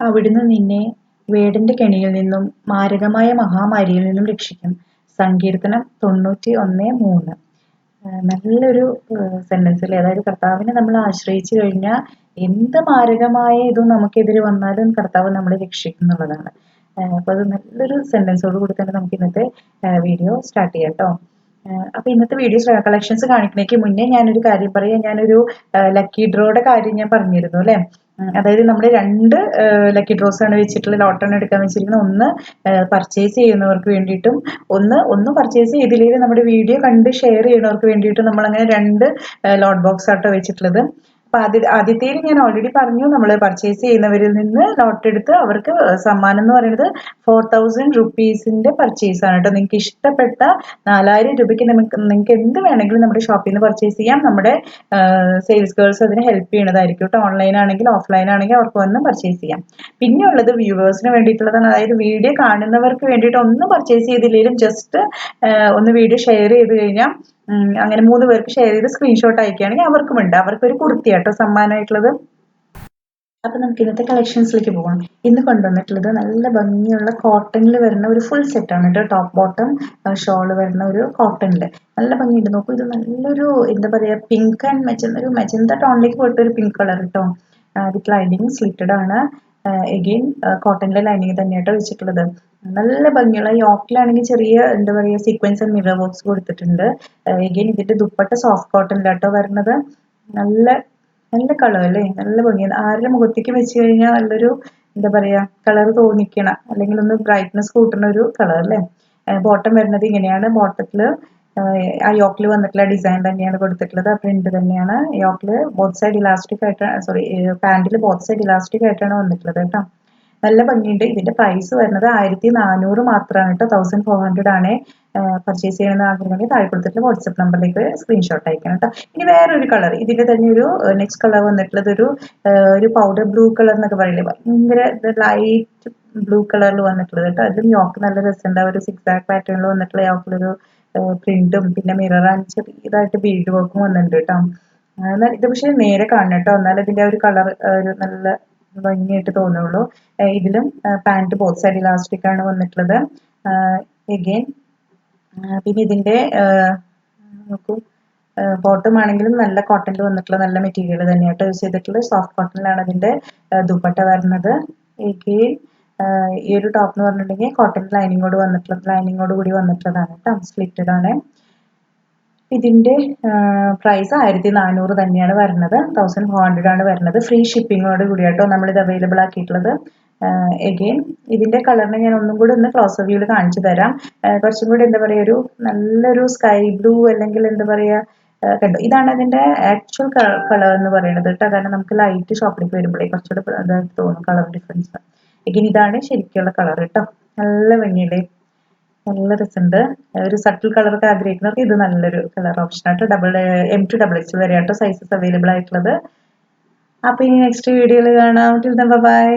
അവിടുന്ന് നിന്നെ വേടന്റെ കെണിയിൽ നിന്നും മാരകമായ മഹാമാരിയിൽ നിന്നും രക്ഷിക്കും. സങ്കീർത്തനം 91:3. നല്ലൊരു സെന്റൻസ് അല്ലേ. അതായത് കർത്താവിനെ നമ്മൾ ആശ്രയിച്ചു കഴിഞ്ഞാൽ എന്ത് മാരകമായ ഇതും നമുക്കെതിരെ വന്നാലും കർത്താവ് നമ്മളെ രക്ഷിക്കും എന്നുള്ളതാണ്. അപ്പൊ അത് നല്ലൊരു സെന്റൻസോട് കൂടി തന്നെ നമുക്ക് ഇന്നത്തെ വീഡിയോ സ്റ്റാർട്ട് ചെയ്യാം കേട്ടോ. അപ്പൊ ഇന്നത്തെ വീഡിയോ കളക്ഷൻസ് കാണിക്കുന്നതിന് മുന്നേ ഞാനൊരു കാര്യം പറയാം. ഞാനൊരു ലക്കി ഡ്രോയുടെ കാര്യം ഞാൻ പറഞ്ഞിരുന്നു അല്ലെ. അതായത് നമ്മൾ രണ്ട് ലക്കി ഡ്രോസ് ആണ് വെച്ചിട്ടുള്ള ലോട്ടാണ് എടുക്കാൻ വെച്ചിരിക്കുന്നത്. ഒന്ന് പർച്ചേസ് ചെയ്യുന്നവർക്ക് വേണ്ടിയിട്ടും ഒന്ന് പർച്ചേസ് ചെയ്തില്ലെങ്കിൽ നമ്മുടെ വീഡിയോ കണ്ട് ഷെയർ ചെയ്യുന്നവർക്ക് വേണ്ടിയിട്ടും നമ്മൾ അങ്ങനെ രണ്ട് ലോട്ട് ബോക്സ് ആട്ടോ വെച്ചിട്ടുള്ളത്. അപ്പൊ ആദ്യത്തേൽ ഞാൻ ഓൾറെഡി പറഞ്ഞു, നമ്മൾ പർച്ചേസ് ചെയ്യുന്നവരിൽ നിന്ന് ലോട്ട് എടുത്ത് അവർക്ക് സമ്മാനം എന്ന് പറയുന്നത് 4000 റുപ്പീസിന്റെ പർച്ചേസ് ആണ് കേട്ടോ. നിങ്ങൾക്ക് ഇഷ്ടപ്പെട്ട 4000 രൂപയ്ക്ക് നിങ്ങൾക്ക് എന്ത് വേണമെങ്കിലും നമ്മുടെ ഷോപ്പിൽ നിന്ന് പർച്ചേസ് ചെയ്യാം. നമ്മുടെ സെയിൽസ് ഗേൾസ് അതിന് ഹെൽപ്പ് ചെയ്യണതായിരിക്കും കേട്ടോ. ഓൺലൈൻ ആണെങ്കിൽ ഓഫ്ലൈൻ ആണെങ്കിൽ അവർക്ക് വന്ന് പർച്ചേസ് ചെയ്യാം. പിന്നെ ഉള്ളത് വ്യൂവേഴ്സിന് വേണ്ടിയിട്ടുള്ളതാണ്. അതായത് വീഡിയോ കാണുന്നവർക്ക് വേണ്ടിയിട്ട് ഒന്നും പർച്ചേസ് ചെയ്തില്ലെങ്കിലും ജസ്റ്റ് ഒന്ന് വീഡിയോ ഷെയർ ചെയ്ത് കഴിഞ്ഞാൽ അങ്ങനെ 3 പേർക്ക് ഷെയർ ചെയ്ത് സ്ക്രീൻഷോട്ട് അയക്കുകയാണെങ്കിൽ അവർക്കുമുണ്ട്. അവർക്കൊരു കുർത്തി കേട്ടോ സമ്മാനമായിട്ടുള്ളത്. അപ്പൊ നമുക്ക് ഇന്നത്തെ കളക്ഷൻസിലേക്ക് പോകാം. ഇന്ന് കൊണ്ടുവന്നിട്ടുള്ളത് നല്ല ഭംഗിയുള്ള കോട്ടണിൽ വരുന്ന ഒരു ഫുൾ സെറ്റ് ആണ് കേട്ടോ. ടോപ്പ് ബോട്ടം ഷോള് വരുന്ന ഒരു കോട്ടണില് നല്ല ഭംഗിയുണ്ട്. നോക്കൂ, ഇത് നല്ലൊരു എന്താ പറയാ പിങ്ക് ആൻഡ് ഒരു മെജന്ത ടോണിലേക്ക് പോയിട്ട് ഒരു പിങ്ക് കളർ കേട്ടോ. വിത്ത് ലൈനിങ് സ്ലിറ്റഡ് ആണ്. എഗെയിൻ കോട്ടണിലെ ലൈനിങ് തന്നെയാട്ടോ വെച്ചിട്ടുള്ളത്. നല്ല ഭംഗിയുള്ള യോക്കിലാണെങ്കിൽ ചെറിയ എന്താ പറയുക സീക്വൻസ് ആൻഡ് മിറർ വർക്ക്സ് കൊടുത്തിട്ടുണ്ട്. എഗെയിൻ ഇതിന്റെ ദുപ്പട്ട സോഫ്റ്റ് കോട്ടണിലാട്ടോ വരുന്നത്. നല്ല നല്ല കളർ അല്ലേ, നല്ല ഭംഗിയാണ്. ആരുടെ മുഖത്തേക്ക് വെച്ച് കഴിഞ്ഞാൽ നല്ലൊരു എന്താ പറയാ കളർ തോന്നിക്കണ അല്ലെങ്കിൽ ഒന്ന് ബ്രൈറ്റ്നസ് കൂട്ടുന്ന ഒരു കളർ അല്ലേ. ബോട്ടം വരുന്നത് ഇങ്ങനെയാണ്. ബോട്ടത്തില് ആ യോക്കിൽ വന്നിട്ടുള്ള ഡിസൈൻ തന്നെയാണ് കൊടുത്തിട്ടുള്ളത്. ആ പ്രിന്റ് തന്നെയാണ്. യോക്കില് ബോത്ത് സൈഡ് ഇലാസ്റ്റിക് ആയിട്ടാണ്, സോറി പാന്റിൽ ബോത്ത് സൈഡ് ഇലാസ്റ്റിക് ആയിട്ടാണ് വന്നിട്ടുള്ളത് കേട്ടോ. നല്ല ഭംഗിയുണ്ട്. ഇതിന്റെ പ്രൈസ് വരുന്നത് 1400 മാത്രമാണ് കേട്ടോ. 1400 ആണ്. പർച്ചേസ് ചെയ്യണമെന്ന് ആഗ്രഹമെങ്കിൽ താഴെ കൊടുത്തിട്ടുള്ള വാട്സ്ആപ്പ് നമ്പറിലേക്ക് സ്ക്രീൻഷോട്ട് അയക്കണം കേട്ടോ. ഇനി വേറൊരു കളർ, ഇതിന്റെ തന്നെ ഒരു നെക്സ്റ്റ് കളർ വന്നിട്ടുള്ളത് ഒരു പൗഡർ ബ്ലൂ കളർ എന്നൊക്കെ പറയില്ലേ, ഭയങ്കര ലൈറ്റ് ബ്ലൂ കളറിൽ വന്നിട്ടുള്ളത് കേട്ടോ. അതിലും യോക്ക് നല്ല രസമുണ്ട്. ഒരു സിക്സാക് പാറ്റേണിൽ വന്നിട്ടുള്ള യോക്കിലൊരു പ്രിന്റും പിന്നെ മിറർ ആൻഡ് ചെറിയതായിട്ട് ബീഡ് വർക്കും വന്നിട്ടുണ്ട് കേട്ടോ. എന്നാൽ ഇത് പക്ഷേ നേരെ കാണണം കേട്ടോ, എന്നാൽ ഇതിന്റെ ഒരു കളർ ഒരു നല്ല ഭംഗിയായിട്ട് തോന്നുള്ളൂ. ഇതിലും പാന്റ് ബോത്ത് സൈഡ് ഇലാസ്റ്റിക് ആണ് വന്നിട്ടുള്ളത്. എഗെയിൻ പിന്നെ ഇതിന്റെ നോക്കൂ, ബോട്ടം ആണെങ്കിലും നല്ല കോട്ടണിൽ വന്നിട്ടുള്ള നല്ല മെറ്റീരിയൽ തന്നെയാട്ടോ യൂസ് ചെയ്തിട്ടുള്ളത്. സോഫ്റ്റ് കോട്ടണിലാണ് അതിന്റെ ദുപ്പട്ട വരുന്നത്. എഗെയിൻ ഈ ഒരു ടോപ്പ് എന്ന് പറഞ്ഞിട്ടുണ്ടെങ്കിൽ കോട്ടൺ ലൈനിങ്ങോട് കൂടി വന്നിട്ടുള്ളതാണ് കേട്ടോ. സ്ലിറ്റഡ് ആണ്. ഇതിന്റെ പ്രൈസ് 1400 തന്നെയാണ് വരുന്നത്. 1400 ആണ് വരുന്നത്. ഫ്രീ ഷിപ്പിങ്ങോട് കൂടി കേട്ടോ നമ്മളിത് അവൈലബിൾ ആക്കിയിട്ടുള്ളത്. എഗെയിൻ ഇതിന്റെ കളറിനെ ഞാൻ ഒന്നും കൂടി ഒന്ന് ക്ലോസ് വ്യൂവിൽ കാണിച്ചു തരാം. കുറച്ചും കൂടി എന്താ പറയുക ഒരു നല്ലൊരു സ്കൈ ബ്ലൂ അല്ലെങ്കിൽ എന്താ പറയുക കണ്ടോ, ഇതാണ് അതിന്റെ ആക്ച്വൽ കളർ എന്ന് പറയുന്നത് കേട്ടോ. കാരണം നമുക്ക് ലൈറ്റ് ഷോപ്പിലേക്ക് വരുമ്പോഴേ കുറച്ചുകൂടെ ഇതായിട്ട് തോന്നും കളർ ഡിഫറൻസ്. എഗെയിൻ ഇതാണ് ശരിക്കുള്ള കളർ കേട്ടോ. നല്ല ഭംഗിയില്ലേ, നല്ല രസമുണ്ട്. ഒരു സട്ടിൽ കളറൊക്കെ ആഗ്രഹിക്കുന്നവർക്ക് ഇത് നല്ലൊരു കളർ ഓപ്ഷൻ ആയിട്ട്. M to XXL വരെ ആട്ടോ സൈസസ് അവൈലബിൾ ആയിട്ടുള്ളത്. അപ്പൊ ഇനി നെക്സ്റ്റ് വീഡിയോയിൽ കാണാം. ബൈ.